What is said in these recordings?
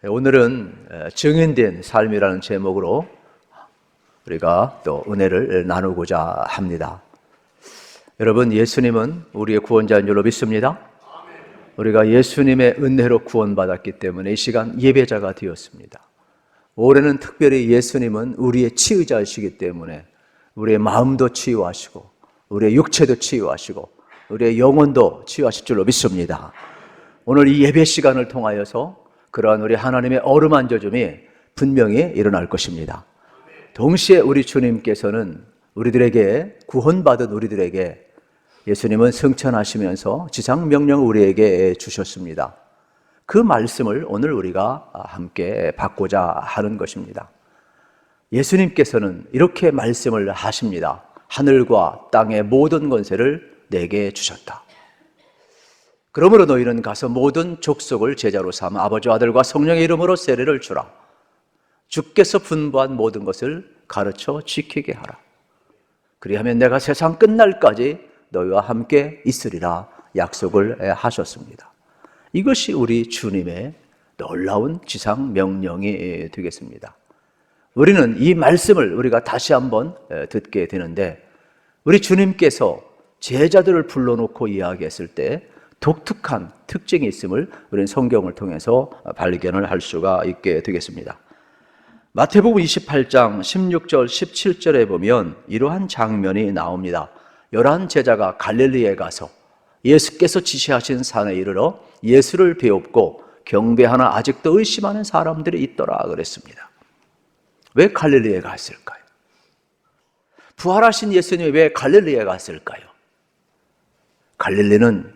오늘은 증인된 삶이라는 제목으로 우리가 또 은혜를 나누고자 합니다. 여러분, 예수님은 우리의 구원자인 줄로 믿습니다. 우리가 예수님의 은혜로 구원받았기 때문에 이 시간 예배자가 되었습니다. 올해는 특별히 예수님은 우리의 치유자이시기 때문에 우리의 마음도 치유하시고 우리의 육체도 치유하시고 우리의 영혼도 치유하실 줄로 믿습니다. 오늘 이 예배 시간을 통하여서 그러한 우리 하나님의 어루만져줌이 분명히 일어날 것입니다. 동시에 우리 주님께서는 우리들에게, 구원받은 우리들에게 예수님은 승천하시면서 지상 명령을 우리에게 주셨습니다. 그 말씀을 오늘 우리가 함께 받고자 하는 것입니다. 예수님께서는 이렇게 말씀을 하십니다. 하늘과 땅의 모든 권세를 내게 주셨다. 그러므로 너희는 가서 모든 족속을 제자로 삼아 아버지와 아들과 성령의 이름으로 세례를 주라. 주께서 분부한 모든 것을 가르쳐 지키게 하라. 그리하면 내가 세상 끝날까지 너희와 함께 있으리라 약속을 하셨습니다. 이것이 우리 주님의 놀라운 지상 명령이 되겠습니다. 우리는 이 말씀을 우리가 다시 한번 듣게 되는데, 우리 주님께서 제자들을 불러놓고 이야기했을 때 독특한 특징이 있음을 우리는 성경을 통해서 발견을 할 수가 있게 되겠습니다. 마태복음 28장 16절 17절에 보면 이러한 장면이 나옵니다. 11 제자가 갈릴리에 가서 예수께서 지시하신 산에 이르러 예수를 배웁고 경배하나 아직도 의심하는 사람들이 있더라 그랬습니다. 왜 갈릴리에 갔을까요? 부활하신 예수님이 왜 갈릴리에 갔을까요? 갈릴리는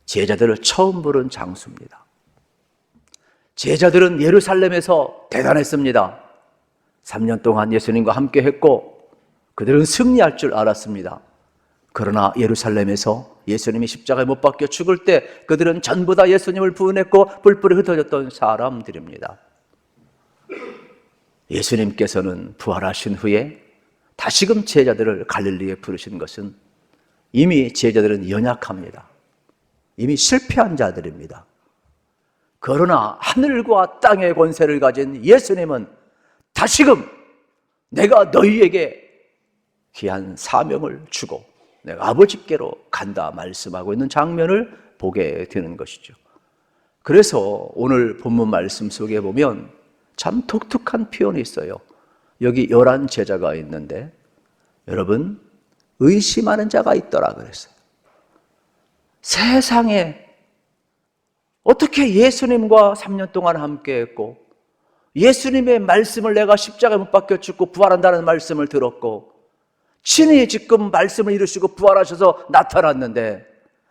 제자들을 처음 부른 장소입니다. 제자들은 예루살렘에서 대단했습니다. 3년 동안 예수님과 함께 했고 그들은 승리할 줄 알았습니다. 그러나 예루살렘에서 예수님이 십자가에 못 박혀 죽을 때 그들은 전부 다 예수님을 부인했고 뿔뿔이 흩어졌던 사람들입니다. 예수님께서는 부활하신 후에 다시금 제자들을 갈릴리에 부르신 것은 이미 제자들은 연약합니다. 이미 실패한 자들입니다. 그러나 하늘과 땅의 권세를 가진 예수님은 다시금 내가 너희에게 귀한 사명을 주고 내가 아버지께로 간다 말씀하고 있는 장면을 보게 되는 것이죠. 그래서 오늘 본문 말씀 속에 보면 참 독특한 표현이 있어요. 여기 11 제자가 있는데 여러분, 의심하는 자가 있더라 그랬어요. 세상에 어떻게 예수님과 3년 동안 함께 했고 예수님의 말씀을 내가 십자가에 못 박혀 죽고 부활한다는 말씀을 들었고 친히 지금 말씀을 이루시고 부활하셔서 나타났는데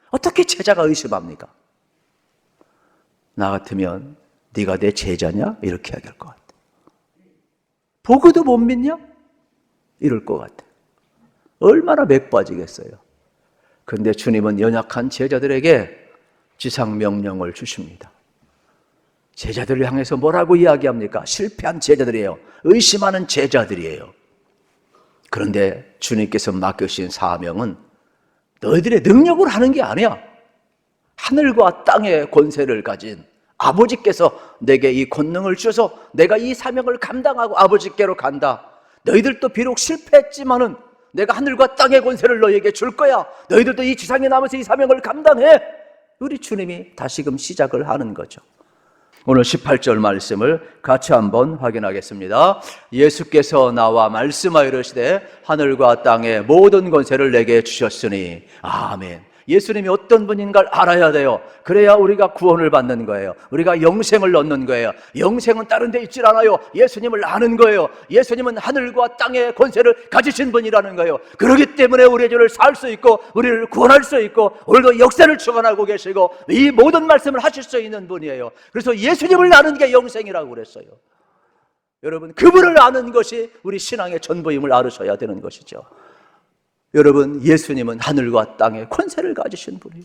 어떻게 제자가 의심합니까? 나 같으면 네가 내 제자냐? 이렇게 얘기할 것 같아. 보고도 못 믿냐? 이럴 것 같아. 얼마나 맥 빠지겠어요. 그런데 주님은 연약한 제자들에게 지상 명령을 주십니다. 제자들을 향해서 뭐라고 이야기합니까? 실패한 제자들이에요. 의심하는 제자들이에요. 그런데 주님께서 맡겨주신 사명은 너희들의 능력으로 하는 게 아니야. 하늘과 땅의 권세를 가진 아버지께서 내게 이 권능을 주셔서 내가 이 사명을 감당하고 아버지께로 간다. 너희들도 비록 실패했지만은 내가 하늘과 땅의 권세를 너희에게 줄 거야. 너희들도 이 지상에 남아서 이 사명을 감당해. 우리 주님이 다시금 시작을 하는 거죠. 오늘 18절 말씀을 같이 한번 확인하겠습니다. 예수께서 나와 말씀하여 이르시되 하늘과 땅의 모든 권세를 내게 주셨으니. 아멘. 예수님이 어떤 분인가를 알아야 돼요. 그래야 우리가 구원을 받는 거예요. 우리가 영생을 얻는 거예요. 영생은 다른 데 있질 않아요. 예수님을 아는 거예요. 예수님은 하늘과 땅의 권세를 가지신 분이라는 거예요. 그렇기 때문에 우리의 죄를 살 수 있고 우리를 구원할 수 있고 오늘도 역사를 주관하고 계시고 이 모든 말씀을 하실 수 있는 분이에요. 그래서 예수님을 아는 게 영생이라고 그랬어요. 여러분, 그분을 아는 것이 우리 신앙의 전부임을 알으셔야 되는 것이죠. 여러분, 예수님은 하늘과 땅의 권세를 가지신 분이에요.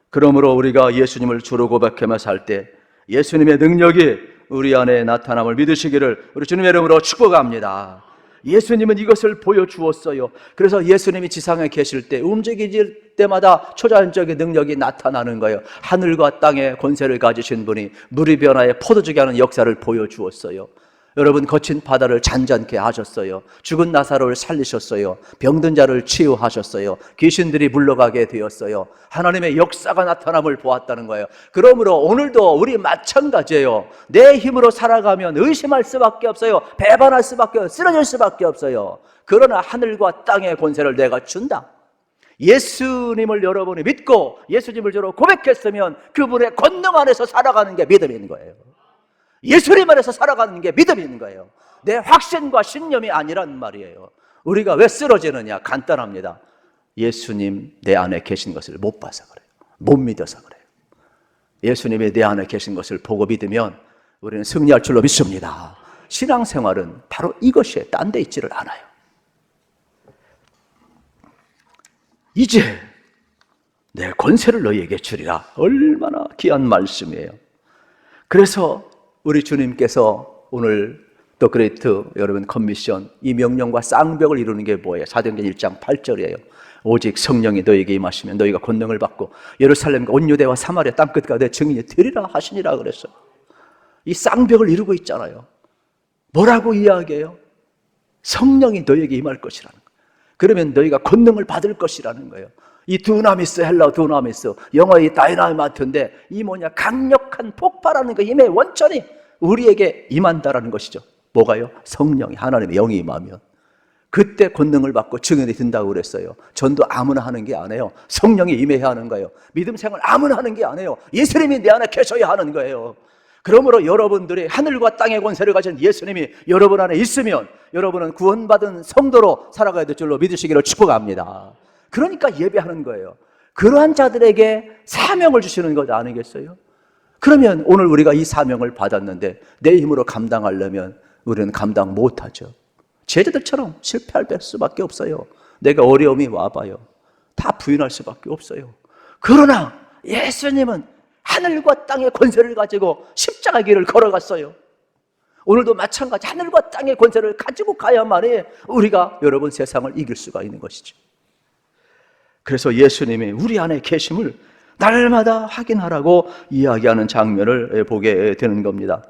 그러므로 우리가 예수님을 주로 고백하며 살 때 예수님의 능력이 우리 안에 나타남을 믿으시기를 우리 주님의 이름으로 축복합니다. 예수님은 이것을 보여주었어요. 그래서 예수님이 지상에 계실 때 움직일 때마다 초자연적인 능력이 나타나는 거예요. 하늘과 땅의 권세를 가지신 분이 물이 변화에 포도주게 하는 역사를 보여주었어요. 여러분, 거친 바다를 잔잔케 하셨어요. 죽은 나사로를 살리셨어요. 병든 자를 치유하셨어요. 귀신들이 물러가게 되었어요. 하나님의 역사가 나타남을 보았다는 거예요. 그러므로 오늘도 우리 마찬가지예요. 내 힘으로 살아가면 의심할 수밖에 없어요. 배반할 수밖에 없어요. 쓰러질 수밖에 없어요. 그러나 하늘과 땅의 권세를 내가 준다. 예수님을 여러분이 믿고 예수님을 저로 고백했으면 그분의 권능 안에서 살아가는 게 믿음인 거예요. 예수님 안에서 살아가는 게 믿음인 거예요. 내 확신과 신념이 아니란 말이에요. 우리가 왜 쓰러지느냐? 간단합니다. 예수님 내 안에 계신 것을 못 봐서 그래요. 못 믿어서 그래요. 예수님이 내 안에 계신 것을 보고 믿으면 우리는 승리할 줄로 믿습니다. 신앙생활은 바로 이것이에요. 딴 데 있지를 않아요. 이제 내 권세를 너희에게 주리라. 얼마나 귀한 말씀이에요. 그래서 우리 주님께서 오늘 더 그레이트 여러분 커미션, 이 명령과 쌍벽을 이루는 게 뭐예요? 사도행전 1장 8절이에요. 오직 성령이 너희에게 임하시면 너희가 권능을 받고 예루살렘과 온 유대와 사마리아 땅끝까지 내 증인이 되리라 하시니라 그랬어요. 이 쌍벽을 이루고 있잖아요. 뭐라고 이야기해요? 성령이 너희에게 임할 것이라는 거예요. 그러면 너희가 권능을 받을 것이라는 거예요. 이 두나미스, 헬라어 두나미스, 영어의 다이나마트인데 이 뭐냐? 강력한 폭발하는 그 힘의 원천이 우리에게 임한다라는 것이죠. 뭐가요? 성령이, 하나님의 영이 임하면 그때 권능을 받고 증인이 된다고 그랬어요. 전도 아무나 하는 게 아니에요. 성령이 임해야 하는 거예요. 믿음 생활 아무나 하는 게 아니에요. 예수님이 내 안에 계셔야 하는 거예요. 그러므로 여러분들이 하늘과 땅의 권세를 가진 예수님이 여러분 안에 있으면 여러분은 구원받은 성도로 살아가야 될 줄로 믿으시기를 축복합니다. 그러니까 예배하는 거예요. 그러한 자들에게 사명을 주시는 것 아니겠어요? 그러면 오늘 우리가 이 사명을 받았는데 내 힘으로 감당하려면 우리는 감당 못하죠. 제자들처럼 실패할 수밖에 없어요. 내가 어려움이 와봐요. 다 부인할 수밖에 없어요. 그러나 예수님은 하늘과 땅의 권세를 가지고 십자가 길을 걸어갔어요. 오늘도 마찬가지 하늘과 땅의 권세를 가지고 가야만이 우리가 여러분 세상을 이길 수가 있는 것이죠. 그래서 예수님이 우리 안에 계심을 날마다 확인하라고 이야기하는 장면을 보게 되는 겁니다.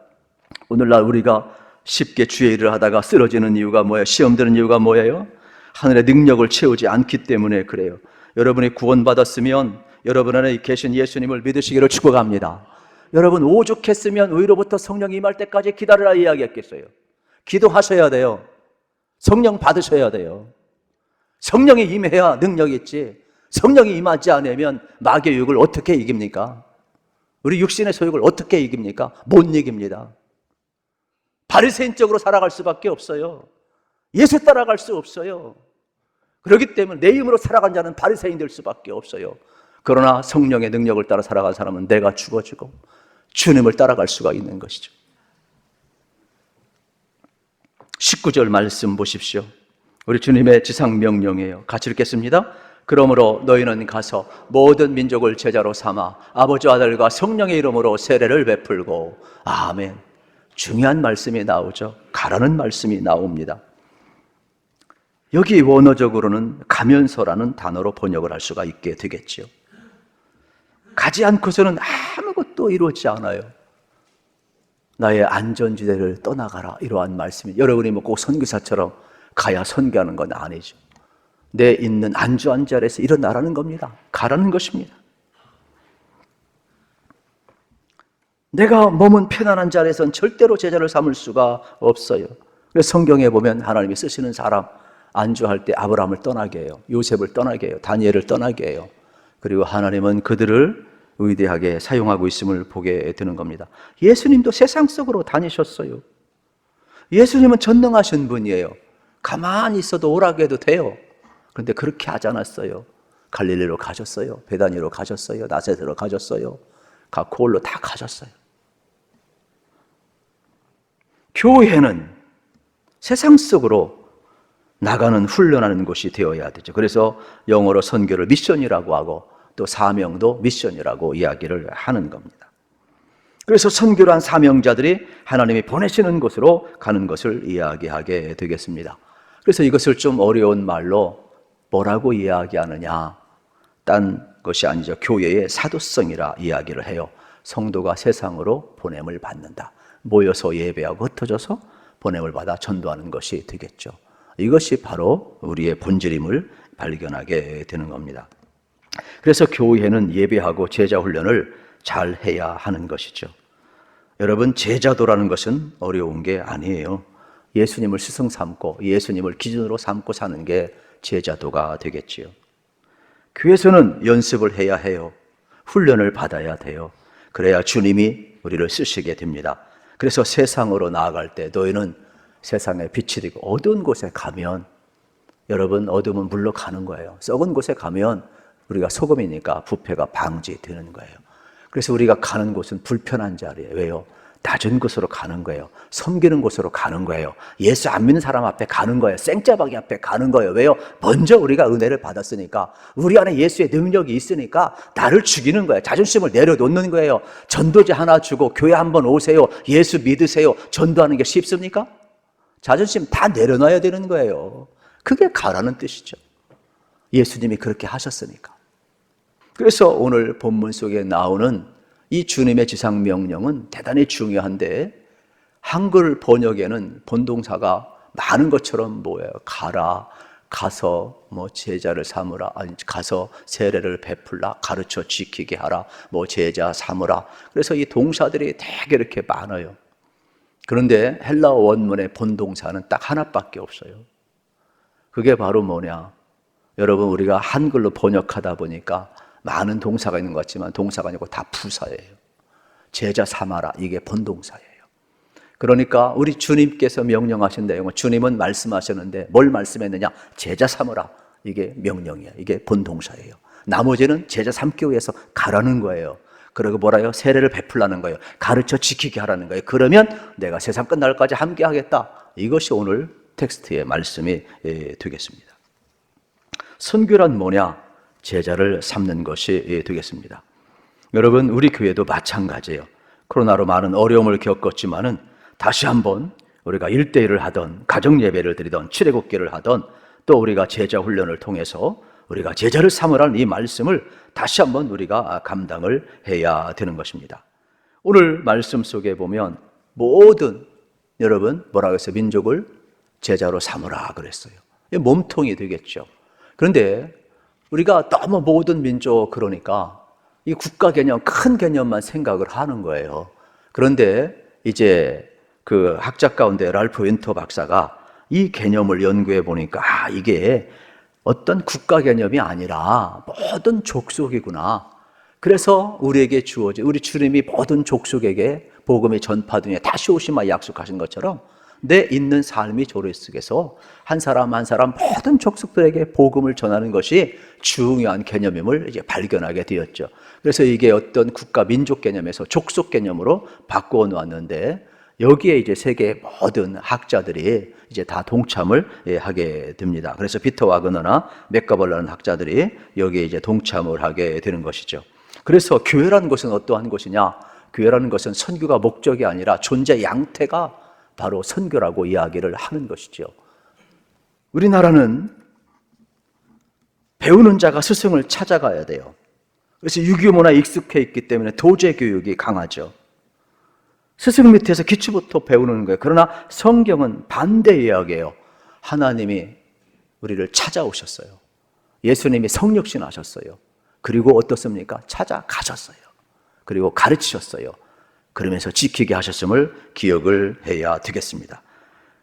오늘날 우리가 쉽게 주의 일을 하다가 쓰러지는 이유가 뭐예요? 시험 드는 이유가 뭐예요? 하늘의 능력을 채우지 않기 때문에 그래요. 여러분이 구원받았으면 여러분 안에 계신 예수님을 믿으시기를 축복합니다. 여러분 오죽했으면 위로부터 성령이 임할 때까지 기다리라 이야기했겠어요. 기도하셔야 돼요. 성령 받으셔야 돼요. 성령이 임해야 능력이 있지. 성령이 임하지 않으면 마귀의 유혹을 어떻게 이깁니까? 우리 육신의 소욕을 어떻게 이깁니까? 못 이깁니다. 바리새인적으로 살아갈 수밖에 없어요. 예수 따라갈 수 없어요. 그렇기 때문에 내 힘으로 살아간 자는 바리새인 될 수밖에 없어요. 그러나 성령의 능력을 따라 살아간 사람은 내가 죽어지고 주님을 따라갈 수가 있는 것이죠. 19절 말씀 보십시오. 우리 주님의 지상 명령이에요. 같이 읽겠습니다. 그러므로 너희는 가서 모든 민족을 제자로 삼아 아버지 아들과 성령의 이름으로 세례를 베풀고. 아멘. 중요한 말씀이 나오죠. 가라는 말씀이 나옵니다. 여기 원어적으로는 가면서라는 단어로 번역을 할 수가 있게 되겠죠. 가지 않고서는 아무것도 이루어지지 않아요. 나의 안전지대를 떠나가라, 이러한 말씀이. 여러분이 뭐 꼭 선교사처럼 가야 선교하는 건 아니죠. 내 있는 안주한 자리에서 일어나라는 겁니다. 가라는 것입니다. 내가 머문 편안한 자리에서는 절대로 제자를 삼을 수가 없어요. 그래서 성경에 보면 하나님이 쓰시는 사람 안주할 때 아브라함을 떠나게 해요. 요셉을 떠나게 해요. 다니엘을 떠나게 해요. 그리고 하나님은 그들을 위대하게 사용하고 있음을 보게 되는 겁니다. 예수님도 세상 속으로 다니셨어요. 예수님은 전능하신 분이에요. 가만히 있어도 오라고 해도 돼요. 그런데 그렇게 하지 않았어요. 갈릴리로 가셨어요. 베다니로 가셨어요. 나사렛으로 가셨어요. 각 골로 다 가셨어요. 교회는 세상 속으로 나가는 훈련하는 곳이 되어야 되죠. 그래서 영어로 선교를 미션이라고 하고 또 사명도 미션이라고 이야기를 하는 겁니다. 그래서 선교란 사명자들이 하나님이 보내시는 곳으로 가는 것을 이야기하게 되겠습니다. 그래서 이것을 좀 어려운 말로 뭐라고 이야기하느냐, 딴 것이 아니죠. 교회의 사도성이라 이야기를 해요. 성도가 세상으로 보냄을 받는다. 모여서 예배하고 흩어져서 보냄을 받아 전도하는 것이 되겠죠. 이것이 바로 우리의 본질임을 발견하게 되는 겁니다. 그래서 교회는 예배하고 제자 훈련을 잘 해야 하는 것이죠. 여러분, 제자도라는 것은 어려운 게 아니에요. 예수님을 스승 삼고 예수님을 기준으로 삼고 사는 게 제자도가 되겠지요. 교회에서는 연습을 해야 해요. 훈련을 받아야 돼요. 그래야 주님이 우리를 쓰시게 됩니다. 그래서 세상으로 나아갈 때 너희는 세상의 빛이 되고, 어두운 곳에 가면, 여러분, 어둠은 물러가는 거예요. 썩은 곳에 가면 우리가 소금이니까 부패가 방지되는 거예요. 그래서 우리가 가는 곳은 불편한 자리예요. 왜요? 낮은 곳으로 가는 거예요. 섬기는 곳으로 가는 거예요. 예수 안 믿는 사람 앞에 가는 거예요. 생짜방이 앞에 가는 거예요. 왜요? 먼저 우리가 은혜를 받았으니까, 우리 안에 예수의 능력이 있으니까 나를 죽이는 거예요. 자존심을 내려놓는 거예요. 전도지 하나 주고 교회 한번 오세요, 예수 믿으세요, 전도하는 게 쉽습니까? 자존심 다 내려놔야 되는 거예요. 그게 가라는 뜻이죠. 예수님이 그렇게 하셨으니까. 그래서 오늘 본문 속에 나오는 이 주님의 지상명령은 대단히 중요한데, 한글 번역에는 본동사가 많은 것처럼 뭐예요? 가라, 가서 뭐 제자를 삼으라, 아니 가서 세례를 베풀라, 가르쳐 지키게 하라, 뭐 제자 삼으라. 그래서 이 동사들이 되게 이렇게 많아요. 그런데 헬라어 원문의 본동사는 딱 하나밖에 없어요. 그게 바로 뭐냐? 여러분, 우리가 한글로 번역하다 보니까 많은 동사가 있는 것 같지만 동사가 아니고 다 부사예요. 제자 삼아라, 이게 본동사예요. 그러니까 우리 주님께서 명령하신 내용은, 주님은 말씀하셨는데 뭘 말씀했느냐? 제자 삼으라, 이게 명령이에요. 이게 본동사예요. 나머지는 제자 삼기 위해서 가라는 거예요. 그리고 뭐라요? 세례를 베풀라는 거예요. 가르쳐 지키게 하라는 거예요. 그러면 내가 세상 끝날까지 함께 하겠다. 이것이 오늘 텍스트의 말씀이 되겠습니다. 선교란 뭐냐? 제자를 삼는 것이 되겠습니다. 여러분, 우리 교회도 마찬가지예요. 코로나로 많은 어려움을 겪었지만은 다시 한번 우리가 1대1을 하던, 가정 예배를 드리던, 출애굽기를 하던, 또 우리가 제자 훈련을 통해서 우리가 제자를 삼으라는 이 말씀을 다시 한번 우리가 감당을 해야 되는 것입니다. 오늘 말씀 속에 보면 모든, 여러분 뭐라고 했어요? 민족을 제자로 삼으라 그랬어요. 이게 몸통이 되겠죠. 그런데 우리가 너무 모든 민족, 그러니까 이 국가 개념, 큰 개념만 생각을 하는 거예요. 그런데 이제 그 학자 가운데 랄프 윈터 박사가 이 개념을 연구해 보니까, 이게 어떤 국가 개념이 아니라 모든 족속이구나. 그래서 우리에게 주어진, 우리 주님이 모든 족속에게 복음이 전파되며 다시 오시마 약속하신 것처럼 내 있는 삶이 조례 속에서 한 사람 한 사람 모든 족속들에게 복음을 전하는 것이 중요한 개념임을 이제 발견하게 되었죠. 그래서 이게 어떤 국가 민족 개념에서 족속 개념으로 바꾸어 놓았는데, 여기에 이제 세계 모든 학자들이 이제 다 동참을 하게 됩니다. 그래서 피터 와그너나 맥가벌라는 학자들이 여기에 이제 동참을 하게 되는 것이죠. 그래서 교회라는 것은 어떠한 것이냐? 교회라는 것은 선교가 목적이 아니라 존재 양태가 바로 선교라고 이야기를 하는 것이죠. 우리나라는 배우는 자가 스승을 찾아가야 돼요. 그래서 유교문화에 익숙해 있기 때문에 도제 교육이 강하죠. 스승 밑에서 기초부터 배우는 거예요. 그러나 성경은 반대 이야기예요. 하나님이 우리를 찾아오셨어요. 예수님이 성육신 하셨어요. 그리고 어떻습니까? 찾아가셨어요. 그리고 가르치셨어요. 그러면서 지키게 하셨음을 기억을 해야 되겠습니다.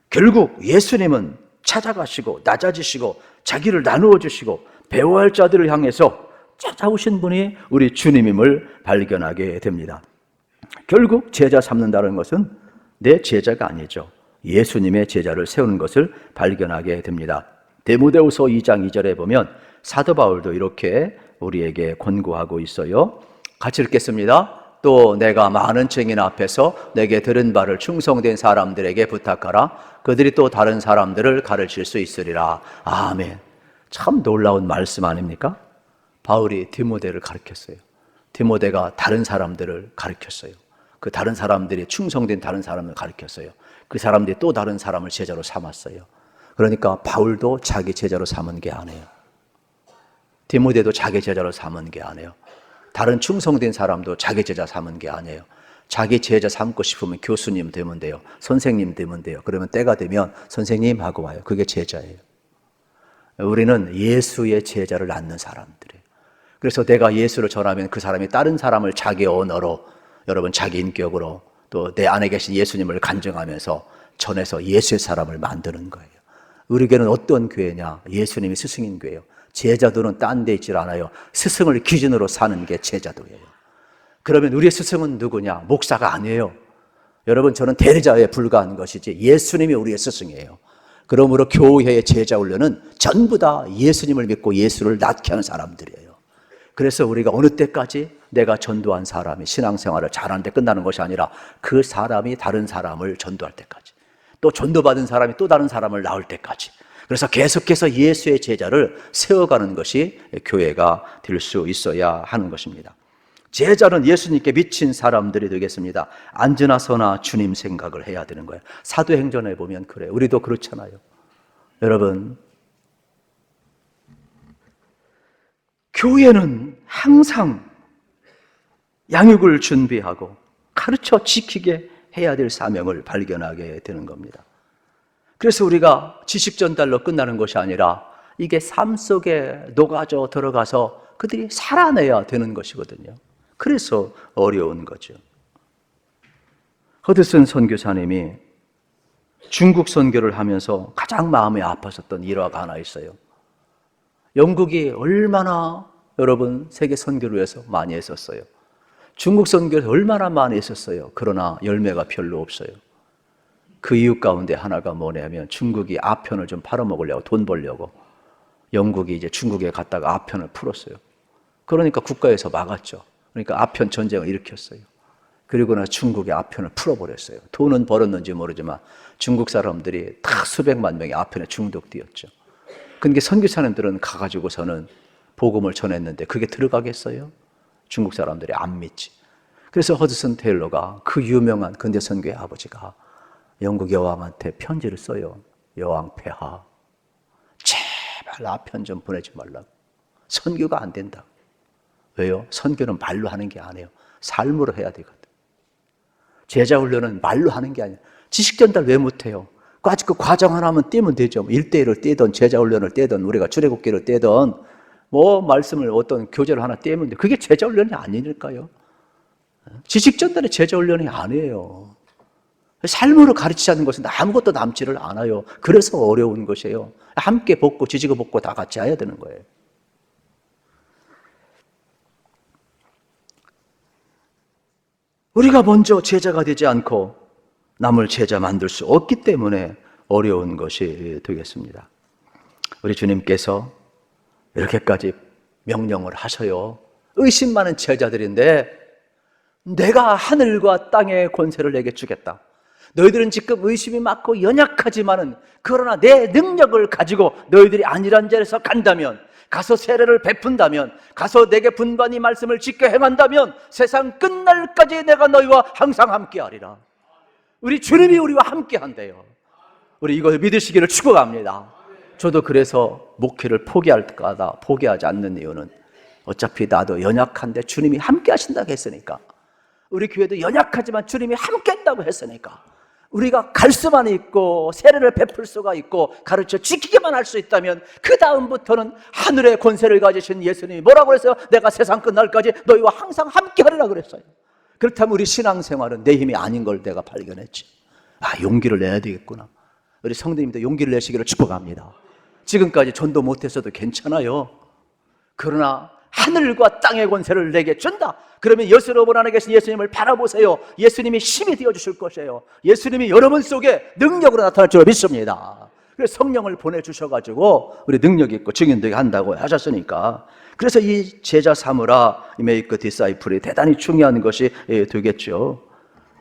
결국 예수님은 찾아가시고 낮아지시고 자기를 나누어 주시고 배워야 할 자들을 향해서 찾아오신 분이 우리 주님임을 발견하게 됩니다. 결국 제자 삼는다는 것은 내 제자가 아니죠. 예수님의 제자를 세우는 것을 발견하게 됩니다. 디모데후서 2장 2절에 보면 사도 바울도 이렇게 우리에게 권고하고 있어요. 같이 읽겠습니다. 또 내가 많은 증인 앞에서 내게 들은 바를 충성된 사람들에게 부탁하라. 그들이 또 다른 사람들을 가르칠 수 있으리라. 아멘. 참 놀라운 말씀 아닙니까? 바울이 디모데를 가르쳤어요. 디모데가 다른 사람들을 가르쳤어요. 그 다른 사람들이 충성된 다른 사람을 가르쳤어요. 그 사람들이 또 다른 사람을 제자로 삼았어요. 그러니까 바울도 자기 제자로 삼은 게 아니에요. 디모데도 자기 제자로 삼은 게 아니에요. 다른 충성된 사람도 자기 제자 삼은 게 아니에요. 자기 제자 삼고 싶으면 교수님 되면 돼요. 선생님 되면 돼요. 그러면 때가 되면 선생님 하고 와요. 그게 제자예요. 우리는 예수의 제자를 낳는 사람들이에요. 그래서 내가 예수를 전하면 그 사람이 다른 사람을 자기 언어로, 여러분 자기 인격으로, 또 내 안에 계신 예수님을 간증하면서 전해서 예수의 사람을 만드는 거예요. 우리 교회는 어떤 교회냐? 예수님이 스승인 교회예요. 제자도는 딴 데 있질 않아요. 스승을 기준으로 사는 게 제자도예요. 그러면 우리의 스승은 누구냐? 목사가 아니에요. 여러분, 저는 대리자에 불과한 것이지 예수님이 우리의 스승이에요. 그러므로 교회의 제자 훈련은 전부 다 예수님을 믿고 예수를 낳게 하는 사람들이에요. 그래서 우리가 어느 때까지 내가 전도한 사람이 신앙생활을 잘하는데 끝나는 것이 아니라 그 사람이 다른 사람을 전도할 때까지, 또 전도받은 사람이 또 다른 사람을 낳을 때까지, 그래서 계속해서 예수의 제자를 세워가는 것이 교회가 될 수 있어야 하는 것입니다. 제자는 예수님께 미친 사람들이 되겠습니다. 앉으나 서나 주님 생각을 해야 되는 거예요. 사도행전에 보면 그래요. 우리도 그렇잖아요. 여러분, 교회는 항상 양육을 준비하고 가르쳐 지키게 해야 될 사명을 발견하게 되는 겁니다. 그래서 우리가 지식 전달로 끝나는 것이 아니라 이게 삶 속에 녹아져 들어가서 그들이 살아내야 되는 것이거든요. 그래서 어려운 거죠. 허드슨 선교사님이 중국 선교를 하면서 가장 마음이 아팠었던 일화가 하나 있어요. 영국이 얼마나 여러분 세계 선교를 위해서 많이 했었어요. 중국 선교를 얼마나 많이 했었어요. 그러나 열매가 별로 없어요. 그 이유 가운데 하나가 뭐냐면 중국이 아편을 좀 팔아먹으려고, 돈 벌려고 영국이 이제 중국에 갔다가 아편을 풀었어요. 그러니까 국가에서 막았죠. 그러니까 아편 전쟁을 일으켰어요. 그리고 나 중국의 아편을 풀어버렸어요. 돈은 벌었는지 모르지만 중국 사람들이 다 수백만 명이 아편에 중독되었죠. 근데 선교사님들은 가가지고서는 복음을 전했는데 그게 들어가겠어요? 중국 사람들이 안 믿지. 그래서 허드슨 테일러가 그 유명한 근대 선교의 아버지가 영국 여왕한테 편지를 써요. 여왕 폐하, 제발 아편 좀 보내지 말라고. 선교가 안 된다. 왜요? 선교는 말로 하는 게 아니에요. 삶으로 해야 되거든. 제자 훈련은 말로 하는 게 아니에요. 지식 전달 왜 못해요? 아직 그 과정 하나만 떼면 되죠. 1대1을 떼든 제자 훈련을 떼든 우리가 출애굽기를 떼든 뭐 말씀을 어떤 교재를 하나 떼면 돼. 그게 제자 훈련이 아니니까요. 지식 전달이 제자 훈련이 아니에요. 삶으로 가르치지 않는 것은 아무것도 남지를 않아요. 그래서 어려운 것이에요. 함께 벗고 지지고 벗고 다 같이 해야 되는 거예요. 우리가 먼저 제자가 되지 않고 남을 제자 만들 수 없기 때문에 어려운 것이 되겠습니다. 우리 주님께서 이렇게까지 명령을 하셔요. 의심 많은 제자들인데 내가 하늘과 땅의 권세를 내게 주겠다. 너희들은 지금 의심이 많고 연약하지만은 그러나 내 능력을 가지고 너희들이 안일한 자리에서 간다면, 가서 세례를 베푼다면, 가서 내게 분반히 말씀을 지켜 행한다면 세상 끝날까지 내가 너희와 항상 함께하리라. 우리 주님이 우리와 함께한대요. 우리 이것을 믿으시기를 축복합니다. 저도 그래서 목회를 포기할까다 포기하지 않는 이유는 어차피 나도 연약한데 주님이 함께 하신다고 했으니까, 우리 교회도 연약하지만 주님이 함께 한다고 했으니까 우리가 갈 수만 있고 세례를 베풀 수가 있고 가르쳐 지키기만 할 수 있다면 그 다음부터는 하늘의 권세를 가지신 예수님이 뭐라고 그랬어요? 내가 세상 끝날까지 너희와 항상 함께 하리라 그랬어요. 그렇다면 우리 신앙생활은 내 힘이 아닌 걸 내가 발견했지. 용기를 내야 되겠구나. 우리 성도님도 용기를 내시기를 축복합니다. 지금까지 전도 못했어도 괜찮아요. 그러나 하늘과 땅의 권세를 내게 준다. 그러면 여러분 안에 계신 예수님을 바라보세요. 예수님이 힘이 되어주실 것이에요. 예수님이 여러분 속에 능력으로 나타날 줄 믿습니다. 그래서 성령을 보내주셔가지고 우리 능력 있고 증인되게 한다고 하셨으니까, 그래서 이 제자 삼으라, make disciple이 대단히 중요한 것이 되겠죠.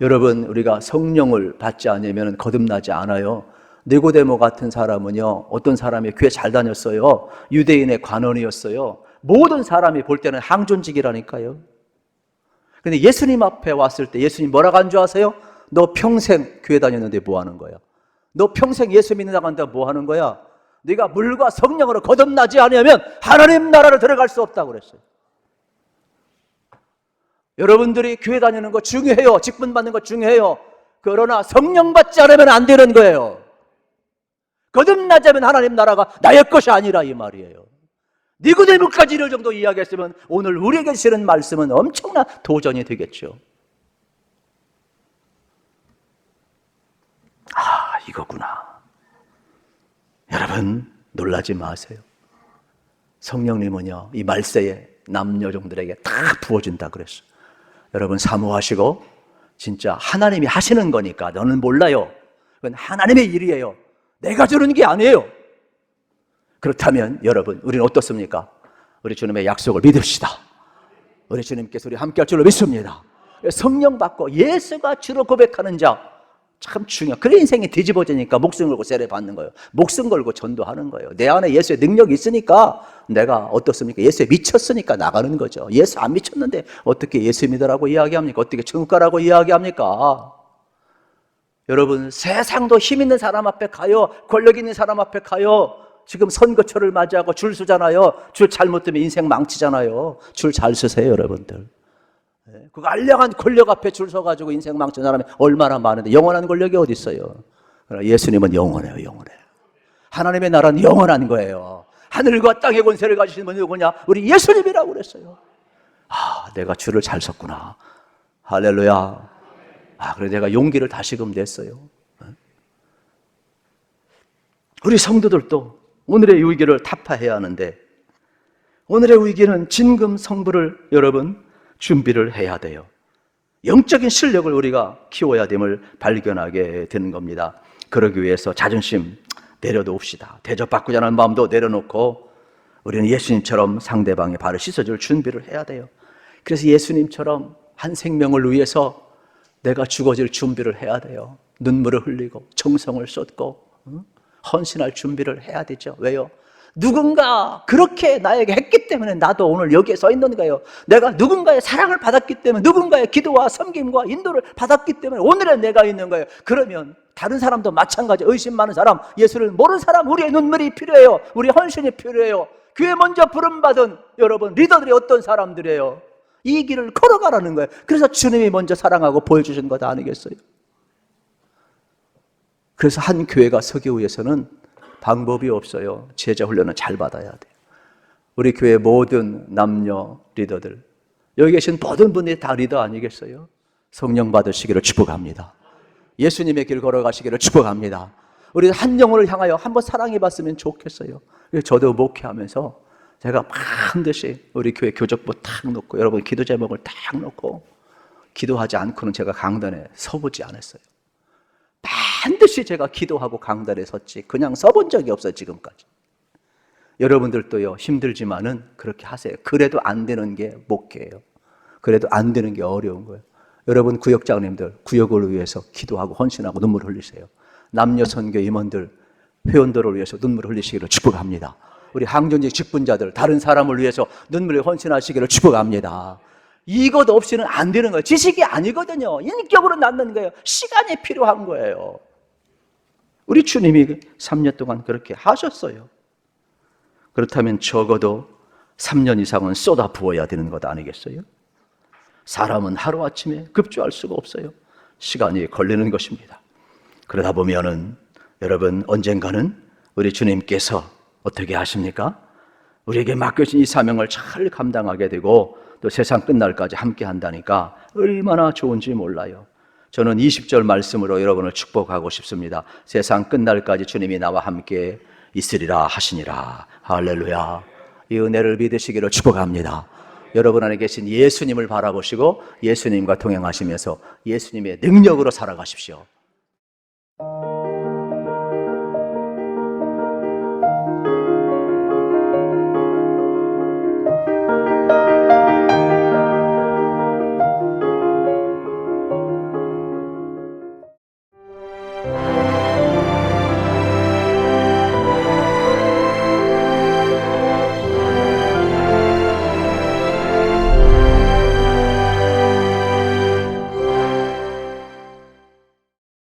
여러분, 우리가 성령을 받지 않으면 거듭나지 않아요. 니고데모 같은 사람은요, 어떤 사람이 교회 잘 다녔어요. 유대인의 관원이었어요. 모든 사람이 볼 때는 항존직이라니까요. 근데 예수님 앞에 왔을 때 예수님 뭐라고 한 줄 아세요? 너 평생 교회 다녔는데 뭐 하는 거야? 너 평생 예수 믿는다고 한다 뭐 하는 거야? 네가 물과 성령으로 거듭나지 않으면 하나님 나라를 들어갈 수 없다고 그랬어요. 여러분들이 교회 다니는 거 중요해요. 직분 받는 거 중요해요. 그러나 성령 받지 않으면 안 되는 거예요. 거듭나자면 하나님 나라가 나의 것이 아니라 이 말이에요. 니고데모까지 이럴 정도 이야기했으면 오늘 우리에게 주시는 말씀은 엄청난 도전이 되겠죠. 아, 이거구나. 여러분 놀라지 마세요. 성령님은요, 이 말세에 남녀종들에게 다 부어준다 그랬어요. 여러분 사모하시고 진짜 하나님이 하시는 거니까 너는 몰라요. 그건 하나님의 일이에요. 내가 주는 게 아니에요. 그렇다면 여러분 우리는 어떻습니까? 우리 주님의 약속을 믿읍시다. 우리 주님께서 우리 함께 할 줄로 믿습니다. 성령 받고 예수가 주로 고백하는 자 참 중요해요. 그래 인생이 뒤집어지니까 목숨 걸고 세례 받는 거예요. 목숨 걸고 전도하는 거예요. 내 안에 예수의 능력이 있으니까 내가 어떻습니까? 예수에 미쳤으니까 나가는 거죠. 예수 안 미쳤는데 어떻게 예수 믿으라고 이야기합니까? 어떻게 천국 가라고 이야기합니까? 여러분 세상도 힘 있는 사람 앞에 가요. 권력 있는 사람 앞에 가요. 지금 선거철을 맞이하고 줄 서잖아요. 줄 잘못 뜨면 인생 망치잖아요. 줄 잘 서세요 여러분들. 그 알량한 권력 앞에 줄 서가지고 인생 망친 사람이 얼마나 많은데 영원한 권력이 어디 있어요? 그러나 예수님은 영원해요. 영원해요. 하나님의 나라는 영원한 거예요. 하늘과 땅의 권세를 가지신 분이 누구냐? 우리 예수님이라고 그랬어요. 아, 내가 줄을 잘 섰구나. 할렐루야. 아, 그래서 내가 용기를 다시금 냈어요. 우리 성도들도 오늘의 위기를 타파해야 하는데 오늘의 위기는 진금성부를 여러분 준비를 해야 돼요. 영적인 실력을 우리가 키워야 됨을 발견하게 되는 겁니다. 그러기 위해서 자존심 내려놓읍시다. 대접받고자 하는 마음도 내려놓고 우리는 예수님처럼 상대방의 발을 씻어줄 준비를 해야 돼요. 그래서 예수님처럼 한 생명을 위해서 내가 죽어질 준비를 해야 돼요. 눈물을 흘리고 정성을 쏟고 헌신할 준비를 해야 되죠. 왜요? 누군가 그렇게 나에게 했기 때문에 나도 오늘 여기에 서 있는 거예요. 내가 누군가의 사랑을 받았기 때문에 누군가의 기도와 섬김과 인도를 받았기 때문에 오늘의 내가 있는 거예요. 그러면 다른 사람도 마찬가지 의심 많은 사람, 예수를 모르는 사람 우리의 눈물이 필요해요. 우리의 헌신이 필요해요. 교회 먼저 부름받은 여러분 리더들이 어떤 사람들이에요? 이 길을 걸어가라는 거예요. 그래서 주님이 먼저 사랑하고 보여주신 것 아니겠어요? 그래서 한 교회가 서기 위해서는 방법이 없어요. 제자 훈련을 잘 받아야 돼요. 우리 교회 모든 남녀 리더들, 여기 계신 모든 분들이 다 리더 아니겠어요? 성령 받으시기를 축복합니다. 예수님의 길 걸어가시기를 축복합니다. 우리 한 영혼을 향하여 한번 사랑해봤으면 좋겠어요. 저도 목회하면서 제가 반드시 우리 교회 교적부 탁 놓고 여러분 기도 제목을 탁 놓고 기도하지 않고는 제가 강단에 서보지 않았어요. 반드시 제가 기도하고 강단에 섰지 그냥 서본 적이 없어요. 지금까지. 여러분들도요 힘들지만은 그렇게 하세요. 그래도 안 되는 게 목회예요. 그래도 안 되는 게 어려운 거예요. 여러분 구역장님들 구역을 위해서 기도하고 헌신하고 눈물 흘리세요. 남녀 선교 임원들 회원들을 위해서 눈물 흘리시기를 축복합니다. 우리 항전직 직분자들 다른 사람을 위해서 눈물을 헌신하시기를 축복합니다. 이것 없이는 안 되는 거예요. 지식이 아니거든요. 인격으로 낳는 거예요. 시간이 필요한 거예요. 우리 주님이 3년 동안 그렇게 하셨어요. 그렇다면 적어도 3년 이상은 쏟아 부어야 되는 것 아니겠어요? 사람은 하루아침에 급조할 수가 없어요. 시간이 걸리는 것입니다. 그러다 보면은 여러분 언젠가는 우리 주님께서 어떻게 하십니까? 우리에게 맡겨진 이 사명을 잘 감당하게 되고 또 세상 끝날까지 함께 한다니까 얼마나 좋은지 몰라요. 저는 20절 말씀으로 여러분을 축복하고 싶습니다. 세상 끝날까지 주님이 나와 함께 있으리라 하시니라. 할렐루야. 이 은혜를 믿으시기를 축복합니다. 여러분 안에 계신 예수님을 바라보시고 예수님과 동행하시면서 예수님의 능력으로 살아가십시오.